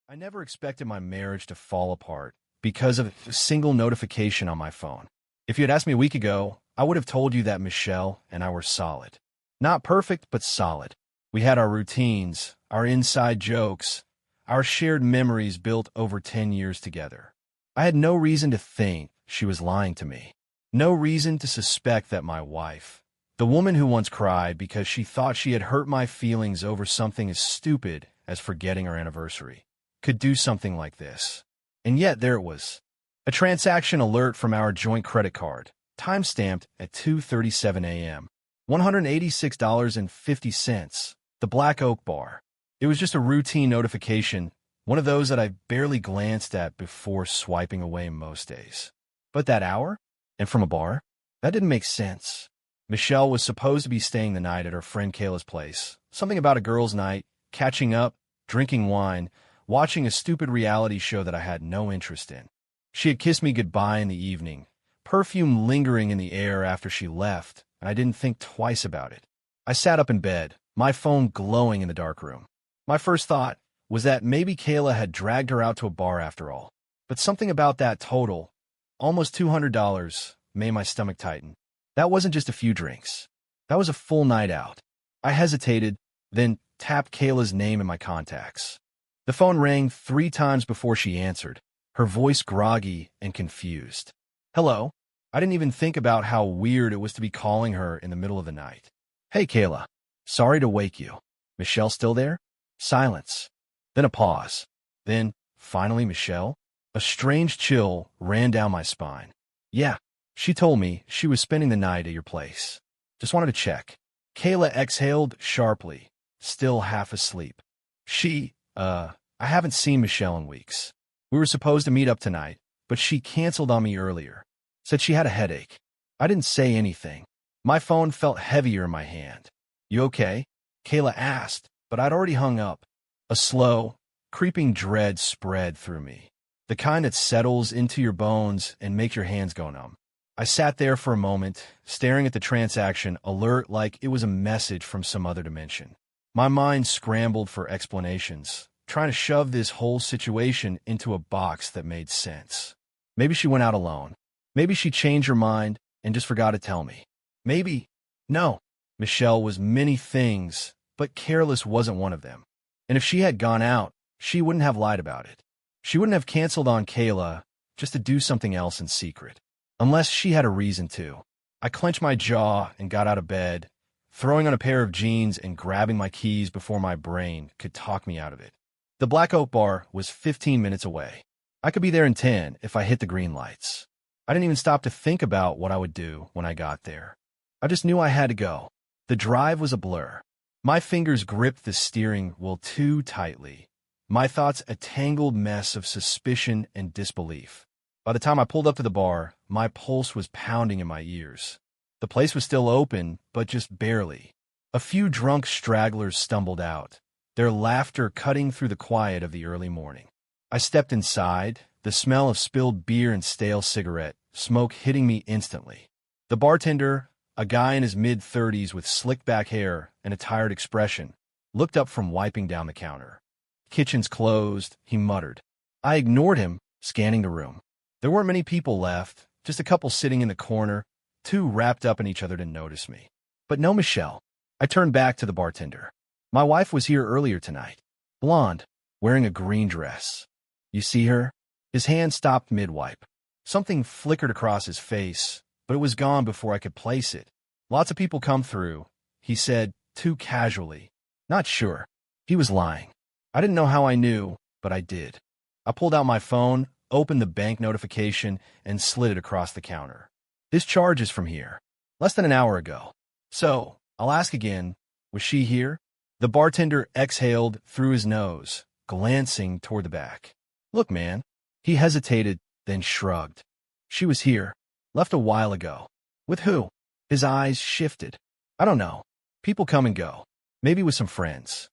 I never expected my marriage to fall apart because of a single notification on my phone. If you had asked me a week ago, I would have told you that Michelle and I were solid. Not perfect, but solid. We had our routines, our inside jokes, our shared memories built over 10 years together. I had no reason to think she was lying to me. No reason to suspect that my wife, the woman who once cried because she thought she had hurt my feelings over something as stupid as forgetting our anniversary, could do something like this. And yet there it was. A transaction alert from our joint credit card, time-stamped at 2:37 a.m. $186.50, the Black Oak Bar. It was just a routine notification, one of those that I barely glanced at before swiping away most days. But that hour? And from a bar? That didn't make sense. Michelle was supposed to be staying the night at her friend Kayla's place. Something about a girls' night, catching up, drinking wine, watching a stupid reality show that I had no interest in. She had kissed me goodbye in the evening, perfume lingering in the air after she left, and I didn't think twice about it. I sat up in bed, my phone glowing in the dark room. My first thought was that maybe Kayla had dragged her out to a bar after all. But something about that total, almost $200, made my stomach tighten. That wasn't just a few drinks. That was a full night out. I hesitated, then tapped Kayla's name in my contacts. The phone rang 3 times before she answered, her voice groggy and confused. Hello? I didn't even think about how weird it was to be calling her in the middle of the night. Hey, Kayla. Sorry to wake you. Michelle still there? Silence. Then a pause. Then, finally, Michelle? A strange chill ran down my spine. Yeah, she told me she was spending the night at your place. Just wanted to check. Kayla exhaled sharply, still half asleep. I haven't seen Michelle in weeks. We were supposed to meet up tonight, but she canceled on me earlier. Said she had a headache. I didn't say anything. My phone felt heavier in my hand. You okay? Kayla asked, but I'd already hung up. A slow, creeping dread spread through me. The kind that settles into your bones and makes your hands go numb. I sat there for a moment, staring at the transaction alert like it was a message from some other dimension. My mind scrambled for explanations, trying to shove this whole situation into a box that made sense. Maybe she went out alone. Maybe she changed her mind and just forgot to tell me. Maybe. No. Michelle was many things, but careless wasn't one of them. And if she had gone out, she wouldn't have lied about it. She wouldn't have canceled on Kayla just to do something else in secret. Unless she had a reason to. I clenched my jaw and got out of bed, throwing on a pair of jeans and grabbing my keys before my brain could talk me out of it. The Black Oak Bar was 15 minutes away. I could be there in 10 if I hit the green lights. I didn't even stop to think about what I would do when I got there. I just knew I had to go. The drive was a blur. My fingers gripped the steering wheel too tightly. My thoughts a tangled mess of suspicion and disbelief. By the time I pulled up to the bar, my pulse was pounding in my ears. The place was still open, but just barely. A few drunk stragglers stumbled out, their laughter cutting through the quiet of the early morning. I stepped inside, the smell of spilled beer and stale cigarette smoke hitting me instantly. The bartender, a guy in his mid-30s with slicked-back hair and a tired expression, looked up from wiping down the counter. Kitchen's closed, he muttered. I ignored him, scanning the room. There weren't many people left, just a couple sitting in the corner, too wrapped up in each other to notice me. But no Michelle. I turned back to the bartender. My wife was here earlier tonight. Blonde, wearing a green dress. You see her? His hand stopped mid-wipe. Something flickered across his face, but it was gone before I could place it. Lots of people come through, he said, too casually. Not sure. He was lying. I didn't know how I knew, but I did. I pulled out my phone, opened the bank notification, and slid it across the counter. This charge is from here. Less than an hour ago. So, I'll ask again, was she here? The bartender exhaled through his nose, glancing toward the back. Look, man. He hesitated, then shrugged. She was here. Left a while ago. With who? His eyes shifted. I don't know. People come and go. Maybe with some friends.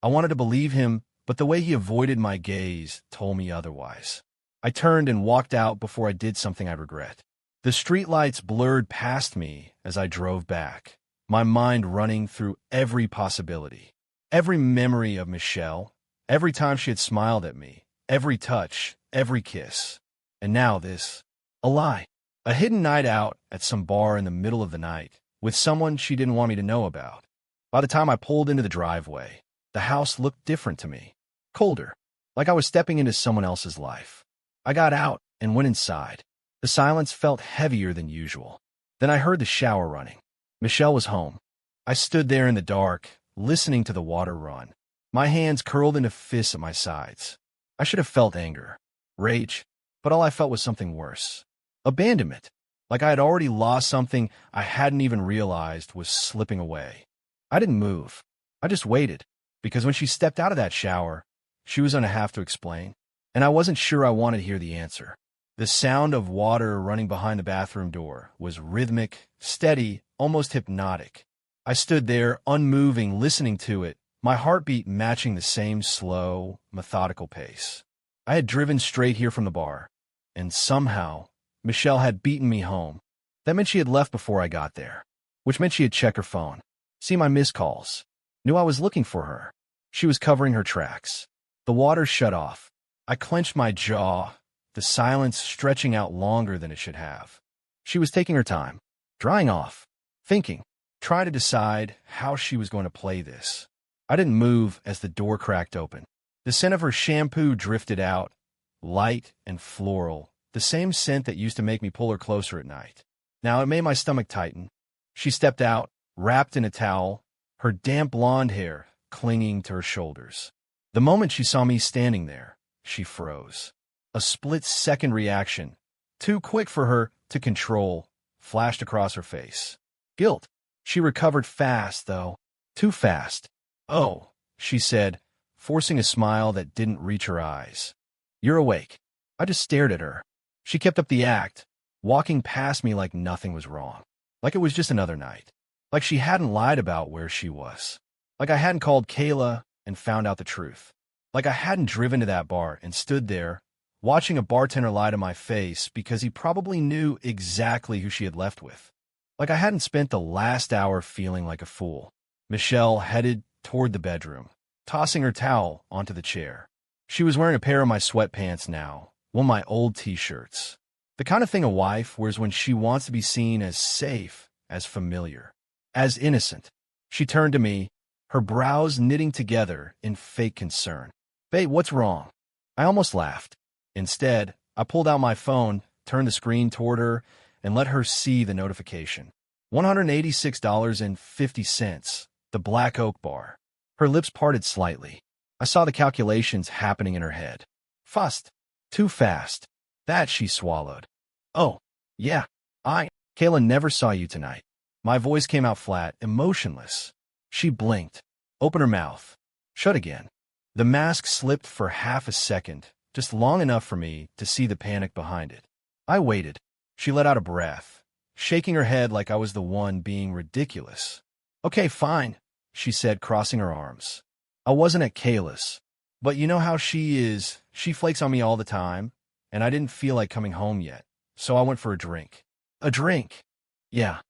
I wanted to believe him, but the way he avoided my gaze told me otherwise. I turned and walked out before I did something I regret. The streetlights blurred past me as I drove back, my mind running through every possibility. Every memory of Michelle, Every time she had smiled at me, every touch, every kiss. And now this. A lie. A hidden night out at some bar in the middle of the night with someone she didn't want me to know about. By the time I pulled into the driveway, the house looked different to me. Colder. Like I was stepping into someone else's life. I got out and went inside. The silence felt heavier than usual. Then I heard the shower running. Michelle was home. I stood there in the dark, listening to the water run. My hands curled into fists at my sides. I should have felt anger, rage, but all I felt was something worse. Abandonment. Like I had already lost something I hadn't even realized was slipping away. I didn't move. I just waited, because when she stepped out of that shower, she was going to have to explain, and I wasn't sure I wanted to hear the answer. The sound of water running behind the bathroom door was rhythmic, steady, almost hypnotic. I stood there, unmoving, listening to it, my heartbeat matching the same slow, methodical pace. I had driven straight here from the bar, and somehow, Michelle had beaten me home. That meant she had left before I got there, which meant she had checked her phone, seen my missed calls, knew I was looking for her. She was covering her tracks. The water shut off. I clenched my jaw, the silence stretching out longer than it should have. She was taking her time, drying off, thinking, trying to decide how she was going to play this. I didn't move as the door cracked open. The scent of her shampoo drifted out, light and floral, the same scent that used to make me pull her closer at night. Now it made my stomach tighten. She stepped out, wrapped in a towel, her damp blonde hair clinging to her shoulders. The moment she saw me standing there, she froze. A split-second reaction, too quick for her to control, flashed across her face. Guilt. She recovered fast, though. Too fast. "Oh," she said, forcing a smile that didn't reach her eyes. "You're awake." I just stared at her. She kept up the act, walking past me like nothing was wrong. Like it was just another night. Like she hadn't lied about where she was. Like I hadn't called Kayla and found out the truth. Like I hadn't driven to that bar and stood there, watching a bartender lie to my face because he probably knew exactly who she had left with. Like I hadn't spent the last hour feeling like a fool. Michelle headed toward the bedroom, tossing her towel onto the chair. She was wearing a pair of my sweatpants now, one of my old t-shirts. The kind of thing a wife wears when she wants to be seen as safe, as familiar, as innocent. She turned to me, her brows knitting together in fake concern. "Babe, what's wrong?" I almost laughed. Instead, I pulled out my phone, turned the screen toward her, and let her see the notification. $186.50, the Black Oak Bar. Her lips parted slightly. I saw the calculations happening in her head. Fast. Too fast. That she swallowed. "Oh, yeah, Kayla never saw you tonight." My voice came out flat, emotionless. She blinked, opened her mouth, shut again. The mask slipped for half a second, just long enough for me to see the panic behind it. I waited. She let out a breath, shaking her head like I was the one being ridiculous. "Okay, fine," she said, crossing her arms. "I wasn't at Kayla's, but you know how she is. She flakes on me all the time, and I didn't feel like coming home yet, so I went for a drink." "A drink?" "Yeah."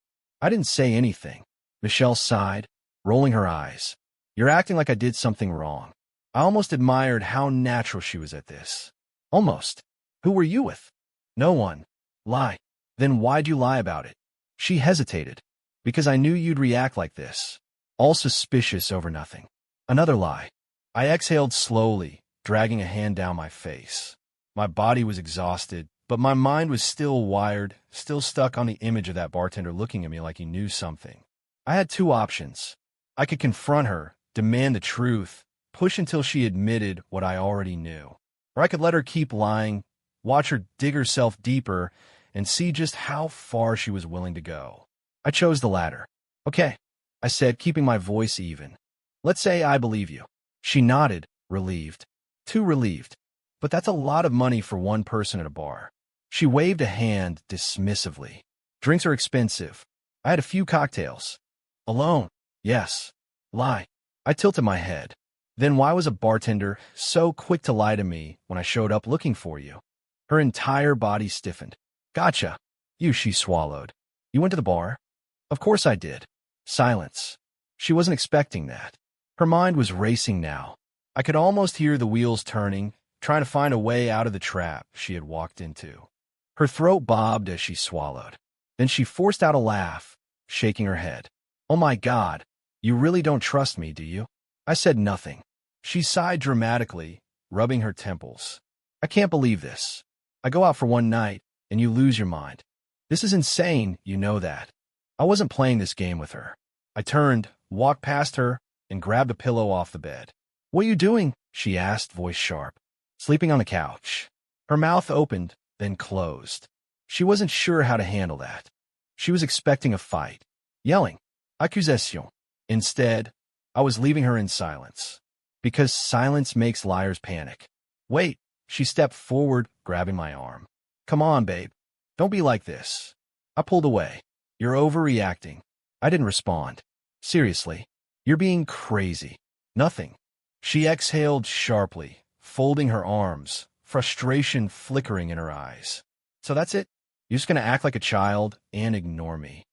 I didn't say anything. Michelle sighed, rolling her eyes. "You're acting like I did something wrong." I almost admired how natural she was at this. Almost. "Who were you with?" "No one." "Lie." "Then why'd you lie about it?" She hesitated. "Because I knew you'd react like this. All suspicious over nothing." Another lie. I exhaled slowly, dragging a hand down my face. My body was exhausted, but my mind was still wired, still stuck on the image of that bartender looking at me like he knew something. I had two options. I could confront her, demand the truth, push until she admitted what I already knew. Or I could let her keep lying, watch her dig herself deeper, and see just how far she was willing to go. I chose the latter. "Okay," I said, keeping my voice even. "Let's say I believe you." She nodded, relieved. Too relieved. But that's a lot of money for one person at a bar. She waved a hand dismissively. "Drinks are expensive. I had a few cocktails." "Alone?" "Yes." "Lie." I tilted my head. "Then why was a bartender so quick to lie to me when I showed up looking for you?" Her entire body stiffened. "Gotcha. She swallowed. "You went to the bar?" "Of course I did." Silence. She wasn't expecting that. Her mind was racing now. I could almost hear the wheels turning, trying to find a way out of the trap she had walked into. Her throat bobbed as she swallowed. Then she forced out a laugh, shaking her head. "Oh my God, you really don't trust me, do you?" I said nothing. She sighed dramatically, rubbing her temples. "I can't believe this. I go out for one night, and you lose your mind. This is insane, you know that." I wasn't playing this game with her. I turned, walked past her, and grabbed a pillow off the bed. "What are you doing?" she asked, voice sharp. "Sleeping on the couch." Her mouth opened, then closed. She wasn't sure how to handle that. She was expecting a fight, yelling, "Accusation." Instead, I was leaving her in silence. Because silence makes liars panic. "Wait," she stepped forward, grabbing my arm. "Come on, babe. Don't be like this." I pulled away. "You're overreacting." I didn't respond. "Seriously, you're being crazy." "Nothing." She exhaled sharply, folding her arms, frustration flickering in her eyes. "So that's it? You're just going to act like a child and ignore me?"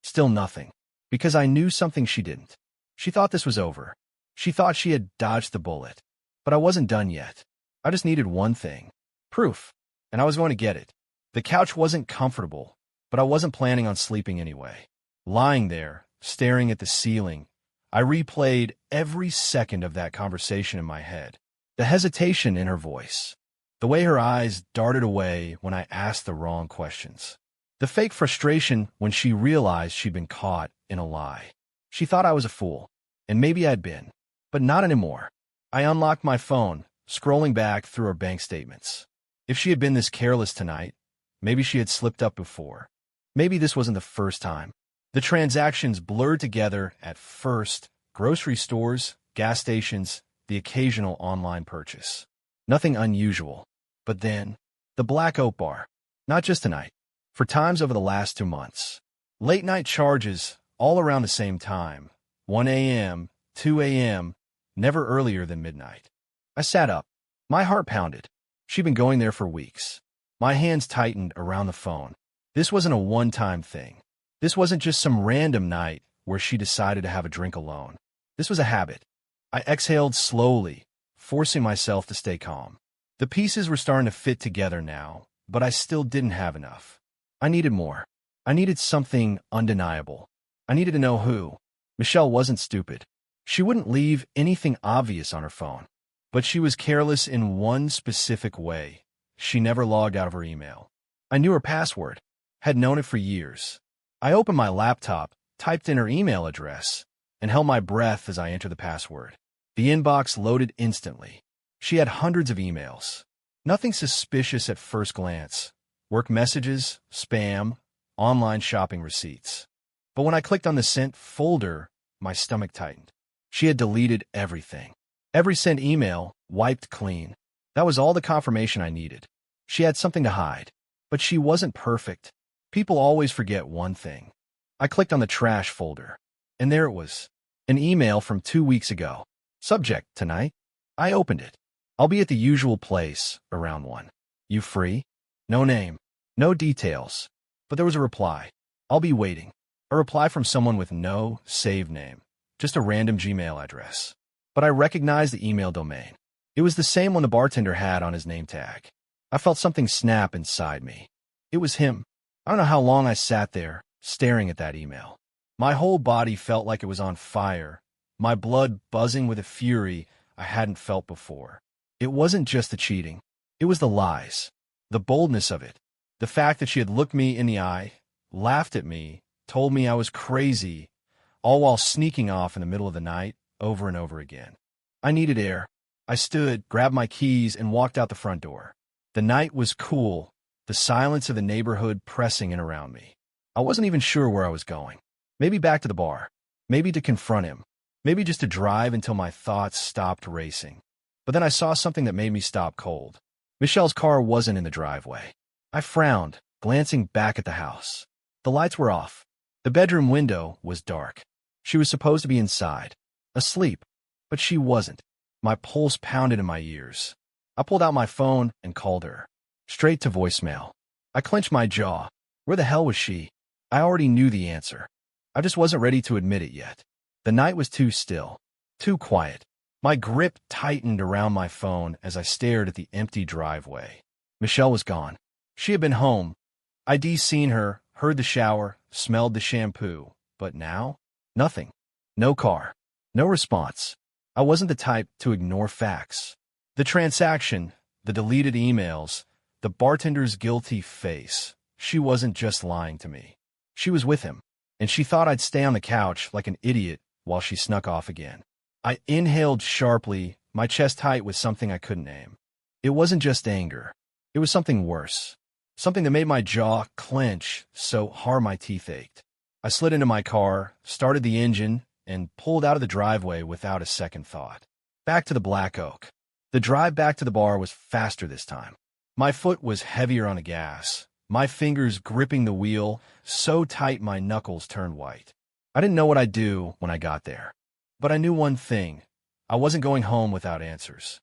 Still nothing. Because I knew something she didn't. She thought this was over. She thought she had dodged the bullet. But I wasn't done yet. I just needed one thing. Proof. And I was going to get it. The couch wasn't comfortable, but I wasn't planning on sleeping anyway. Lying there, staring at the ceiling, I replayed every second of that conversation in my head. The hesitation in her voice. The way her eyes darted away when I asked the wrong questions. The fake frustration when she realized she'd been caught in a lie. She thought I was a fool. And maybe I'd been. But not anymore. I unlocked my phone, scrolling back through her bank statements. If she had been this careless tonight, maybe she had slipped up before. Maybe this wasn't the first time. The transactions blurred together at first: grocery stores, gas stations, the occasional online purchase. Nothing unusual. But then, the Black Oak Bar. Not just tonight. For times over the last 2 months. Late-night charges, all around the same time. 1 a.m., 2 a.m., never earlier than midnight. I sat up. My heart pounded. She'd been going there for weeks. My hands tightened around the phone. This wasn't a one-time thing. This wasn't just some random night where she decided to have a drink alone. This was a habit. I exhaled slowly, forcing myself to stay calm. The pieces were starting to fit together now, but I still didn't have enough. I needed more. I needed something undeniable. I needed to know who. Michelle wasn't stupid. She wouldn't leave anything obvious on her phone. But she was careless in one specific way. She never logged out of her email. I knew her password, had known it for years. I opened my laptop, typed in her email address, and held my breath as I entered the password. The inbox loaded instantly. She had hundreds of emails. Nothing suspicious at first glance. Work messages, spam, online shopping receipts. But when I clicked on the sent folder, my stomach tightened. She had deleted everything. Every sent email wiped clean. That was all the confirmation I needed. She had something to hide. But she wasn't perfect. People always forget one thing. I clicked on the trash folder. And there it was. An email from 2 weeks ago. Subject, tonight. I opened it. I'll be at the usual place, around 1. You free? No name. No details. But there was a reply. I'll be waiting. A reply from someone with no saved name. Just a random Gmail address. But I recognized the email domain. It was the same one the bartender had on his name tag. I felt something snap inside me. It was him. I don't know how long I sat there, staring at that email. My whole body felt like it was on fire, my blood buzzing with a fury I hadn't felt before. It wasn't just the cheating. It was the lies. The boldness of it. The fact that she had looked me in the eye, laughed at me, told me I was crazy, all while sneaking off in the middle of the night, over and over again. I needed air. I stood, grabbed my keys, and walked out the front door. The night was cool, the silence of the neighborhood pressing in around me. I wasn't even sure where I was going. Maybe back to the bar. Maybe to confront him. Maybe just to drive until my thoughts stopped racing. But then I saw something that made me stop cold. Michelle's car wasn't in the driveway. I frowned, glancing back at the house. The lights were off. The bedroom window was dark. She was supposed to be inside, asleep, but she wasn't. My pulse pounded in my ears. I pulled out my phone and called her. Straight to voicemail. I clenched my jaw. Where the hell was she? I already knew the answer. I just wasn't ready to admit it yet. The night was too still, too quiet. My grip tightened around my phone as I stared at the empty driveway. Michelle was gone. She had been home. I'd seen her, heard the shower, smelled the shampoo. But now? Nothing. No car. No response. I wasn't the type to ignore facts. The transaction, the deleted emails, the bartender's guilty face. She wasn't just lying to me. She was with him, and she thought I'd stay on the couch like an idiot while she snuck off again. I inhaled sharply, my chest tight with something I couldn't name. It wasn't just anger. It was something worse. Something that made my jaw clench so hard my teeth ached. I slid into my car, started the engine, and pulled out of the driveway without a second thought. Back to the Black Oak. The drive back to the bar was faster this time. My foot was heavier on the gas, my fingers gripping the wheel so tight my knuckles turned white. I didn't know what I'd do when I got there. But I knew one thing. I wasn't going home without answers.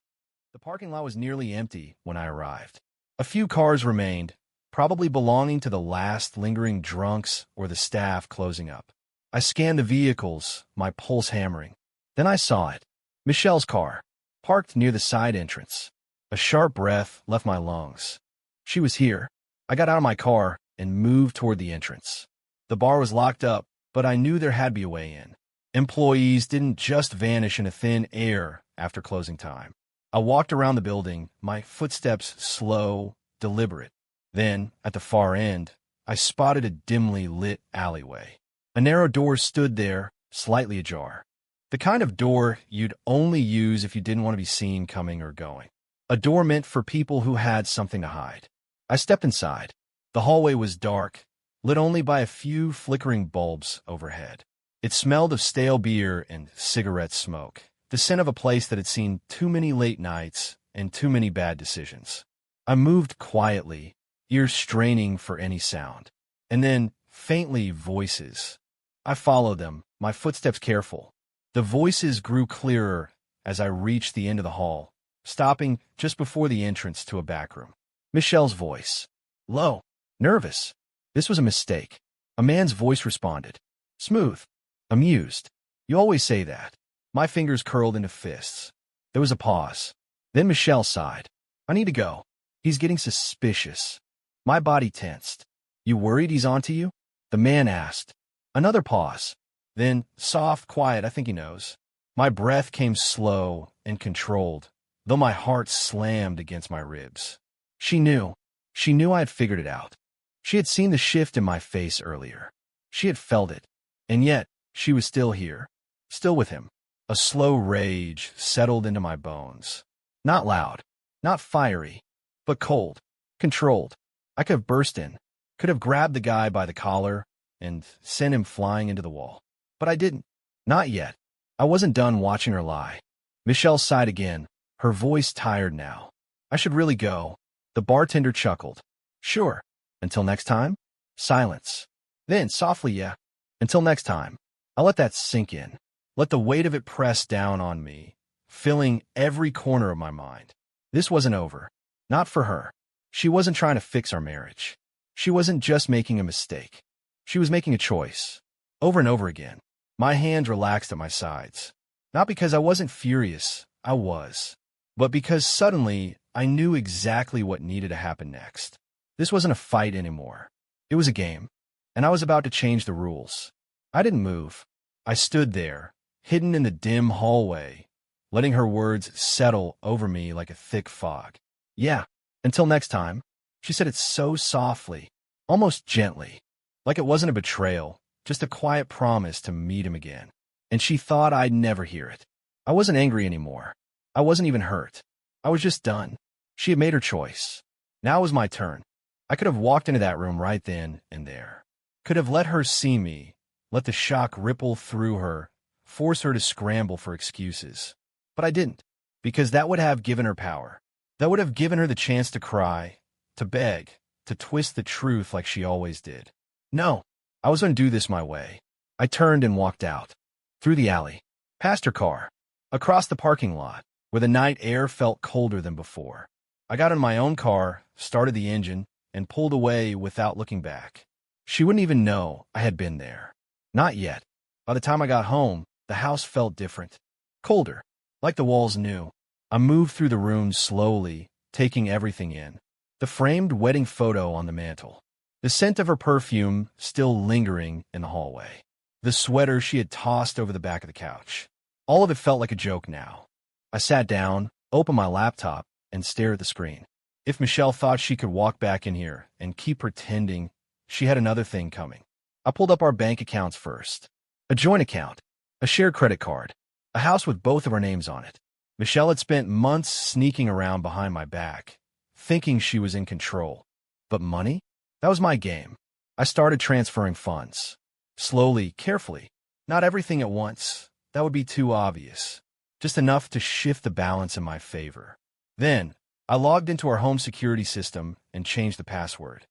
The parking lot was nearly empty when I arrived. A few cars remained, probably belonging to the last lingering drunks or the staff closing up. I scanned the vehicles, my pulse hammering. Then I saw it. Michelle's car, parked near the side entrance. A sharp breath left my lungs. She was here. I got out of my car and moved toward the entrance. The bar was locked up, but I knew there had to be a way in. Employees didn't just vanish into thin air after closing time. I walked around the building, my footsteps slow, deliberate. Then, at the far end, I spotted a dimly lit alleyway. A narrow door stood there, slightly ajar. The kind of door you'd only use if you didn't want to be seen coming or going. A door meant for people who had something to hide. I stepped inside. The hallway was dark, lit only by a few flickering bulbs overhead. It smelled of stale beer and cigarette smoke, the scent of a place that had seen too many late nights and too many bad decisions. I moved quietly, ears straining for any sound. And then, faintly, voices. I followed them, my footsteps careful. The voices grew clearer as I reached the end of the hall, stopping just before the entrance to a back room. Michelle's voice. Low. Nervous. This was a mistake. A man's voice responded. Smooth. Amused. You always say that. My fingers curled into fists. There was a pause. Then Michelle sighed. I need to go. He's getting suspicious. My body tensed. You worried he's onto you? The man asked. Another pause. Then, soft, quiet, I think he knows. My breath came slow and controlled, though my heart slammed against my ribs. She knew. She knew I had figured it out. She had seen the shift in my face earlier. She had felt it. And yet, she was still here. Still with him. A slow rage settled into my bones. Not loud. Not fiery. But cold. Controlled. I could have burst in. Could have grabbed the guy by the collar and sent him flying into the wall. But I didn't. Not yet. I wasn't done watching her lie. Michelle sighed again, her voice tired now. I should really go. The bartender chuckled. Sure. Until next time? Silence. Then, softly, yeah. Until next time. I'll let that sink in. Let the weight of it press down on me, filling every corner of my mind. This wasn't over. Not for her. She wasn't trying to fix our marriage. She wasn't just making a mistake. She was making a choice. Over and over again. My hands relaxed at my sides. Not because I wasn't furious, I was. But because suddenly, I knew exactly what needed to happen next. This wasn't a fight anymore. It was a game. And I was about to change the rules. I didn't move. I stood there, hidden in the dim hallway, letting her words settle over me like a thick fog. Yeah, until next time. She said it so softly, almost gently, like it wasn't a betrayal, just a quiet promise to meet him again. And she thought I'd never hear it. I wasn't angry anymore. I wasn't even hurt. I was just done. She had made her choice. Now it was my turn. I could have walked into that room right then and there. Could have let her see me, let the shock ripple through her, force her to scramble for excuses. But I didn't, because that would have given her power. That would have given her the chance to cry, to beg, to twist the truth like she always did. No, I was going to do this my way. I turned and walked out. Through the alley. Past her car. Across the parking lot, where the night air felt colder than before. I got in my own car, started the engine, and pulled away without looking back. She wouldn't even know I had been there. Not yet. By the time I got home, the house felt different. Colder. like the walls knew. I moved through the room slowly, taking everything in. The framed wedding photo on the mantel. The scent of her perfume still lingering in the hallway. The sweater she had tossed over the back of the couch. All of it felt like a joke now. I sat down, opened my laptop, and stared at the screen. If Michelle thought she could walk back in here and keep pretending, she had another thing coming. I pulled up our bank accounts first. A joint account, a shared credit card, a house with both of our names on it. Michelle had spent months sneaking around behind my back, thinking she was in control. But money? That was my game. I started transferring funds. Slowly, carefully. Not everything at once. That would be too obvious. Just enough to shift the balance in my favor. Then, I logged into our home security system and changed the password.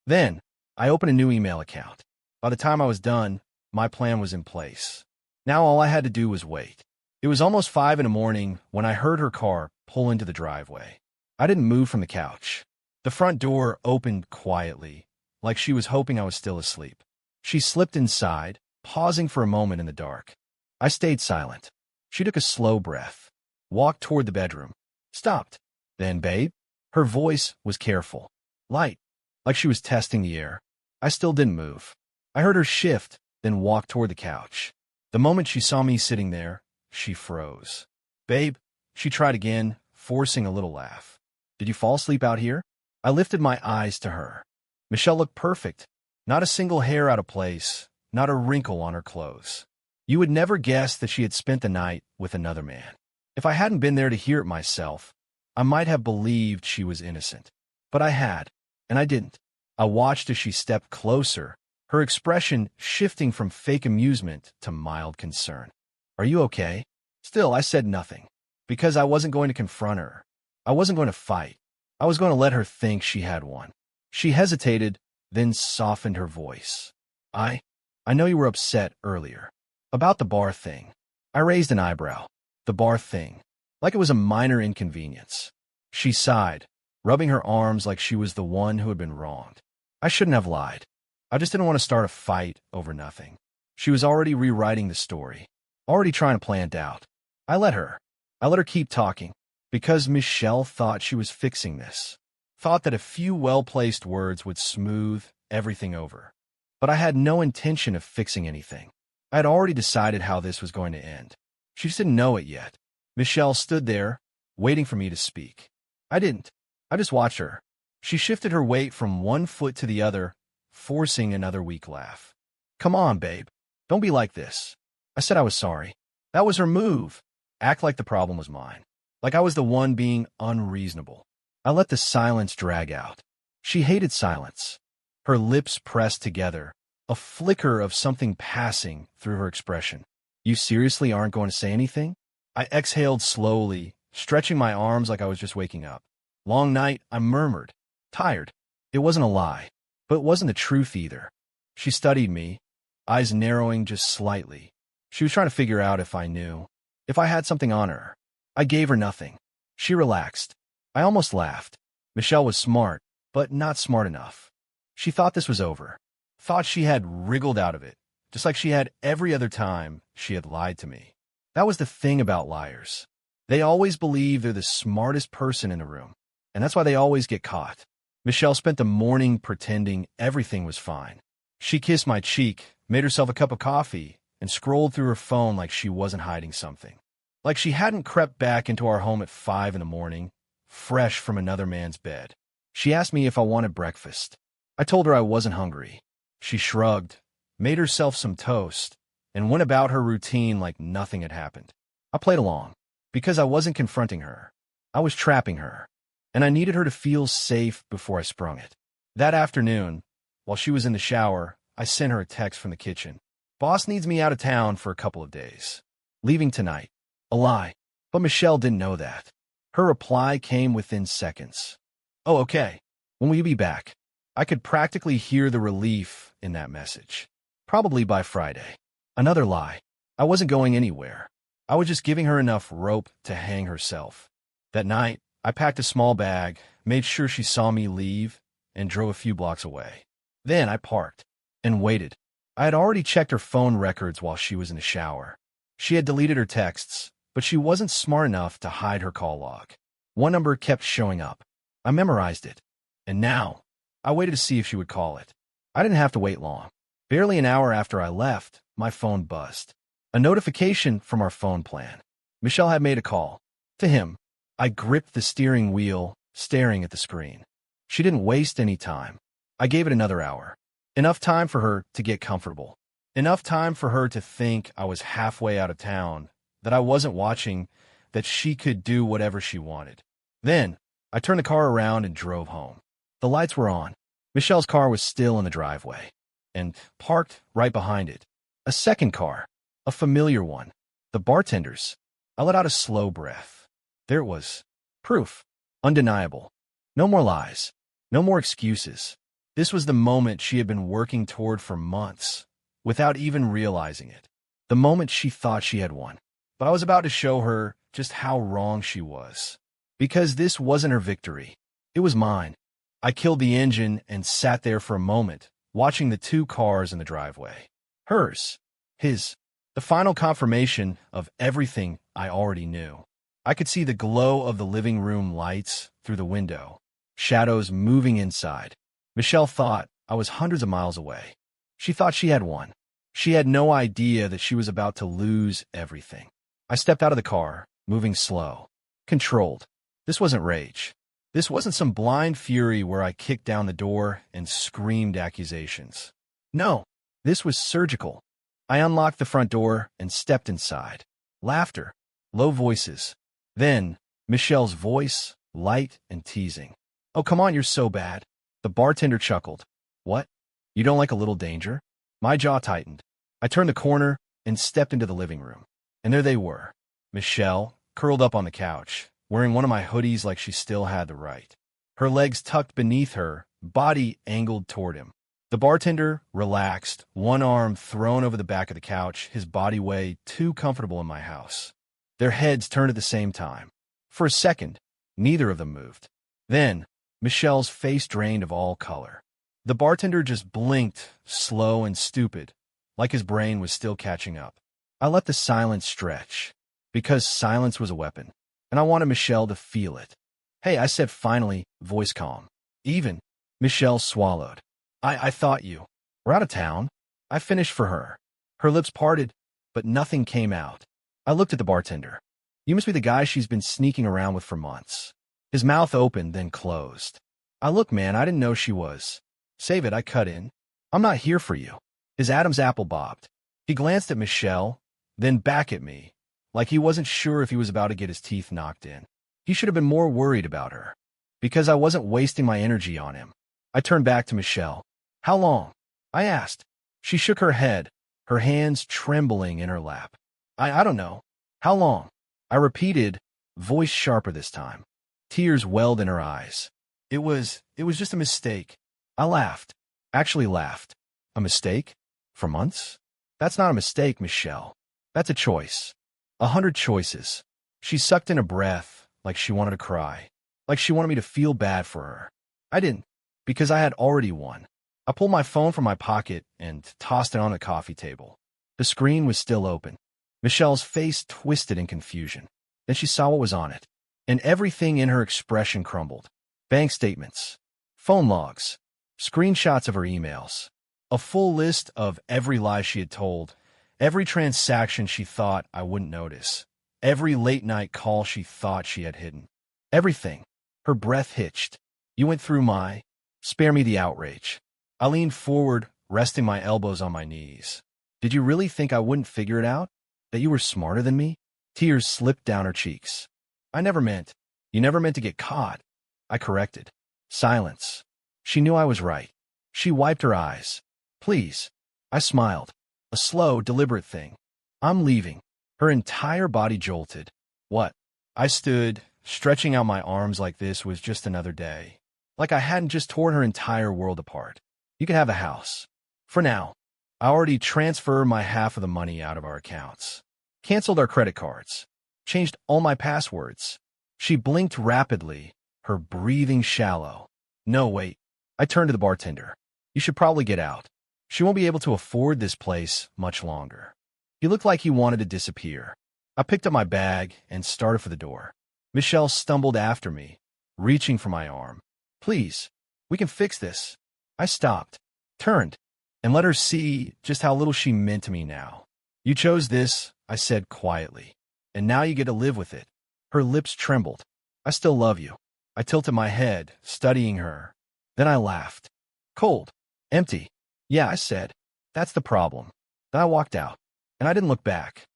Then, I opened a new email account. By the time I was done, my plan was in place. Now all I had to do was wait. It was almost 5 in the morning when I heard her car pull into the driveway. I didn't move from the couch. The front door opened quietly, like she was hoping I was still asleep. She slipped inside, pausing for a moment in the dark. I stayed silent. She took a slow breath, walked toward the bedroom, stopped. Then, babe? Her voice was careful, light, like she was testing the air. I still didn't move. I heard her shift, then walk toward the couch. The moment she saw me sitting there, she froze. Babe, she tried again, forcing a little laugh. Did you fall asleep out here? I lifted my eyes to her. Michelle looked perfect. Not a single hair out of place, not a wrinkle on her clothes. You would never guess that she had spent the night with another man. If I hadn't been there to hear it myself, I might have believed she was innocent. But I had, and I didn't. I watched as she stepped closer, her expression shifting from fake amusement to mild concern. Are you okay? Still, I said nothing, because I wasn't going to confront her. I wasn't going to fight. I was going to let her think she had won. She hesitated, then softened her voice. I know you were upset earlier. About the bar thing. I raised an eyebrow. The bar thing. Like it was a minor inconvenience. She sighed, rubbing her arms like she was the one who had been wronged. I shouldn't have lied. I just didn't want to start a fight over nothing. She was already rewriting the story, already trying to plan it out. I let her keep talking, because Michelle thought she was fixing this, thought that a few well-placed words would smooth everything over. But I had no intention of fixing anything. I had already decided how this was going to end. She just didn't know it yet. Michelle stood there, waiting for me to speak. I didn't. I just watched her. She shifted her weight from one foot to the other, forcing another weak laugh. Come on, babe. Don't be like this. I said I was sorry. That was her move. Act like the problem was mine. Like I was the one being unreasonable. I let the silence drag out. She hated silence. Her lips pressed together, a flicker of something passing through her expression. You seriously aren't going to say anything? I exhaled slowly, stretching my arms like I was just waking up. Long night, I murmured. Tired. It wasn't a lie, but it wasn't the truth either. She studied me, eyes narrowing just slightly. She was trying to figure out if I knew, if I had something on her. I gave her nothing. She relaxed. I almost laughed. Michelle was smart, but not smart enough. She thought this was over. Thought she had wriggled out of it, just like she had every other time she had lied to me. That was the thing about liars. They always believe they're the smartest person in the room, and that's why they always get caught. Michelle spent the morning pretending everything was fine. She kissed my cheek, made herself a cup of coffee, and scrolled through her phone like she wasn't hiding something. Like she hadn't crept back into our home at 5 in the morning, fresh from another man's bed. She asked me if I wanted breakfast. I told her I wasn't hungry. She shrugged, made herself some toast, and went about her routine like nothing had happened. I played along, because I wasn't confronting her. I was trapping her, and I needed her to feel safe before I sprung it. That afternoon, while she was in the shower, I sent her a text from the kitchen. Boss needs me out of town for a couple of days. Leaving tonight. A lie. But Michelle didn't know that. Her reply came within seconds. Oh, okay. When will you be back? I could practically hear the relief in that message. Probably by Friday. Another lie. I wasn't going anywhere. I was just giving her enough rope to hang herself. That night, I packed a small bag, made sure she saw me leave, and drove a few blocks away. Then I parked and waited. I had already checked her phone records while she was in the shower. She had deleted her texts, but she wasn't smart enough to hide her call log. One number kept showing up. I memorized it. And now, I waited to see if she would call it. I didn't have to wait long. Barely an hour after I left, my phone buzzed. A notification from our phone plan. Michelle had made a call. To him. I gripped the steering wheel, staring at the screen. She didn't waste any time. I gave it another hour. Enough time for her to get comfortable. Enough time for her to think I was halfway out of town, that I wasn't watching, that she could do whatever she wanted. Then, I turned the car around and drove home. The lights were on. Michelle's car was still in the driveway, and parked right behind it. A second car, a familiar one. The bartender's. I let out a slow breath. There it was. Proof. Undeniable. No more lies. No more excuses. This was the moment she had been working toward for months, without even realizing it. The moment she thought she had won. But I was about to show her just how wrong she was. Because this wasn't her victory. It was mine. I killed the engine and sat there for a moment, watching the two cars in the driveway. Hers. His. The final confirmation of everything I already knew. I could see the glow of the living room lights through the window, shadows moving inside. Michelle thought I was hundreds of miles away. She thought she had won. She had no idea that she was about to lose everything. I stepped out of the car, moving slow, controlled. This wasn't rage. This wasn't some blind fury where I kicked down the door and screamed accusations. No, this was surgical. I unlocked the front door and stepped inside. Laughter, low voices. Then, Michelle's voice, light and teasing. "Oh, come on, you're so bad." The bartender chuckled. "What? You don't like a little danger?" My jaw tightened. I turned the corner and stepped into the living room. And there they were. Michelle, curled up on the couch, wearing one of my hoodies like she still had the right. Her legs tucked beneath her, body angled toward him. The bartender, relaxed, one arm thrown over the back of the couch, his body way too comfortable in my house. Their heads turned at the same time. For a second, neither of them moved. Then, Michelle's face drained of all color. The bartender just blinked, slow and stupid, like his brain was still catching up. I let the silence stretch, because silence was a weapon, and I wanted Michelle to feel it. "Hey," I said finally, voice calm. "Even." Michelle swallowed. I thought you were out of town." I finished for her. Her lips parted, but nothing came out. I looked at the bartender. "You must be the guy she's been sneaking around with for months." His mouth opened, then closed. "Look, man, I didn't know she was." "Save it," I cut in. "I'm not here for you." His Adam's apple bobbed. He glanced at Michelle, then back at me, like he wasn't sure if he was about to get his teeth knocked in. He should have been more worried about her, because I wasn't wasting my energy on him. I turned back to Michelle. "How long?" I asked. She shook her head, her hands trembling in her lap. I don't know. How long?" I repeated, voice sharper this time. Tears welled in her eyes. It was just a mistake." I laughed. Actually laughed. "A mistake? For months?" "That's not a mistake, Michelle. That's a choice. 100 choices." She sucked in a breath, like she wanted to cry, like she wanted me to feel bad for her. I didn't, because I had already won. I pulled my phone from my pocket and tossed it on the coffee table. The screen was still open. Michelle's face twisted in confusion. Then she saw what was on it, and everything in her expression crumbled. Bank statements, phone logs, screenshots of her emails, a full list of every lie she had told, every transaction she thought I wouldn't notice, every late-night call she thought she had hidden. Everything. Her breath hitched. "You went through my..." "Spare me the outrage." I leaned forward, resting my elbows on my knees. "Did you really think I wouldn't figure it out? That you were smarter than me?" Tears slipped down her cheeks. "I never meant..." "You never meant to get caught." I corrected. Silence. She knew I was right. She wiped her eyes. "Please." I smiled. A slow, deliberate thing. "I'm leaving." Her entire body jolted. "What?" I stood, stretching out my arms like this was just another day. Like I hadn't just torn her entire world apart. "You can have the house. For now." I already transferred my half of the money out of our accounts. Canceled our credit cards. Changed all my passwords. She blinked rapidly, her breathing shallow. "No, wait." I turned to the bartender. "You should probably get out. She won't be able to afford this place much longer." He looked like he wanted to disappear. I picked up my bag and started for the door. Michelle stumbled after me, reaching for my arm. Please, we can fix this. I stopped, turned, and let her see just how little she meant to me now. You chose this, I said quietly, and now you get to live with it. Her lips trembled. I still love you. I tilted my head, studying her. Then I laughed. Cold. Empty. Yeah, I said. That's the problem. Then I walked out, and I didn't look back.